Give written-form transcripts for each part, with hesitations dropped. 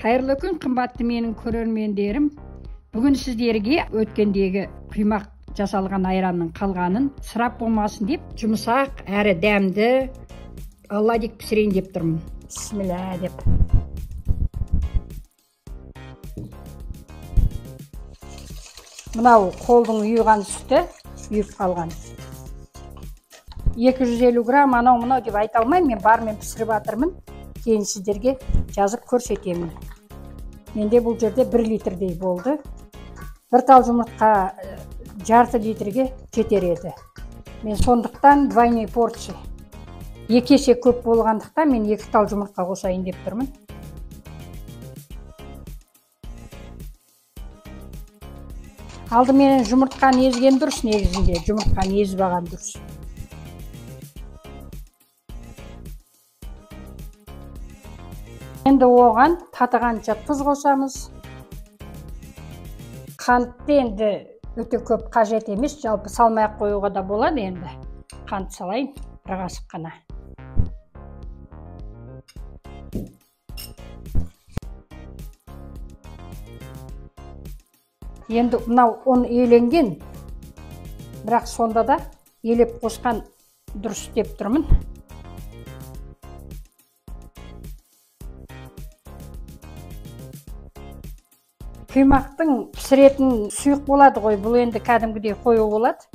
Қайырлы күн, қымбатты менің көрермендерім. Бүгін сіздерге өткендегі құймақ жасалған айранның қалғанын сырап болмасын деп, жұмсақ әрі дәмді оладик пісірейін деп тұрмын. Бисмилля деп. Мынау қолдың үйған сүті, үйіп қалған. 250 грамм анау-мынау деп айта алмаймын, мен бармен пісіріп жатырмын. Кейін сіздерге жазып көрсетемін. Менде бұл жерде 1 литрдей болды. Bir тал жұмыртқа жарты литрге жетер еді. Мен сондықтан двойной порция. 2 есе көп болғандықтан мен 2 тал жұмыртқа қосайын деп тұрмын. Алдымен жұмыртқаны езген дұрыс, негізінде жұмыртқаны езіп алған дұрыс. Енді оған татығанша тұз қосамыз. Қантты енді өте көп қажет емес, жалпы салмай-ақ қоюға да болады енді. Қант салайын, 1 қасық қана. Енді мынау ұн еленген, бірақ сонда да елеп қосқан дұрыс деп тұрмын. Құймақтың пісіретін сұйық болады ғой, бұл енді кәдімгідей қою болады.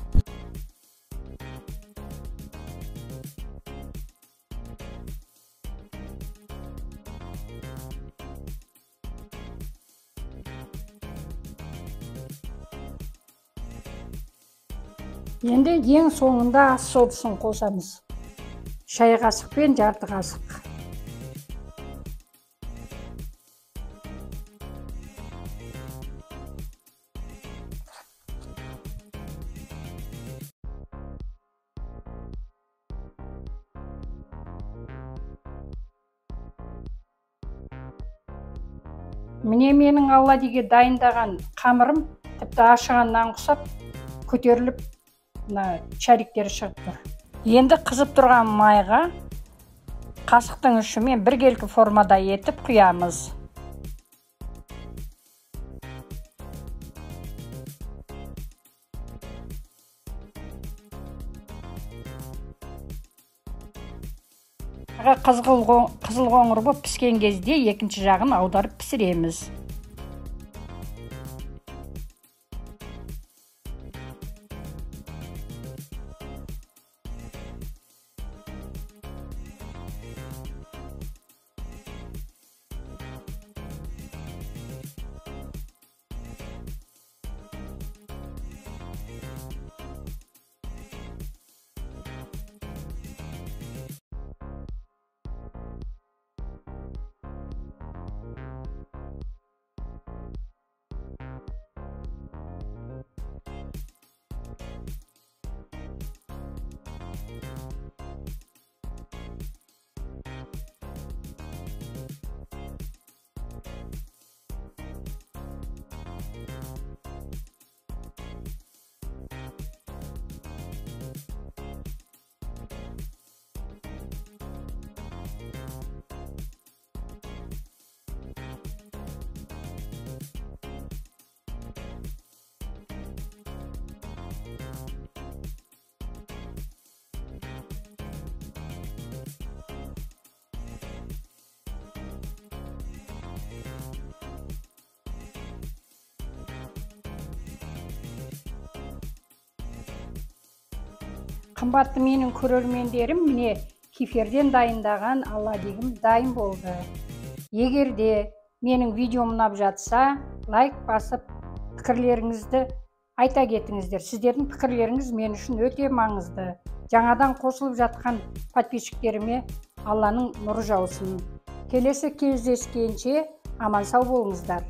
Енді ең соңында ас содасын қосамыз. Шай қасық пен жарты қасық. Міне менің оладиге дайындаған қамырым тіпті ашығаннан құсап, көтеріліп, шариктері шығып тұр. Енді қызып тұрған майға қасықтың ұшымен 1 келкі формада етіп құямыз. Қызыл қоңыр болып піскен кезде екінші жағын аударып пісіреміз. Қымбатты менің көрермендерім, міне кефирден дайындаған оладигім дайын болды. Егер де менің видеом ұнап жатса, лайк басып, пікірлеріңізді айта кетіңіздер. Сіздердің пікірлеріңіз мен үшін өте маңызды. Жаңадан қосылып жатқан подписчиктеріме Алланың нұры жаусын. Келесі кездескенше аман сау болыңыздар.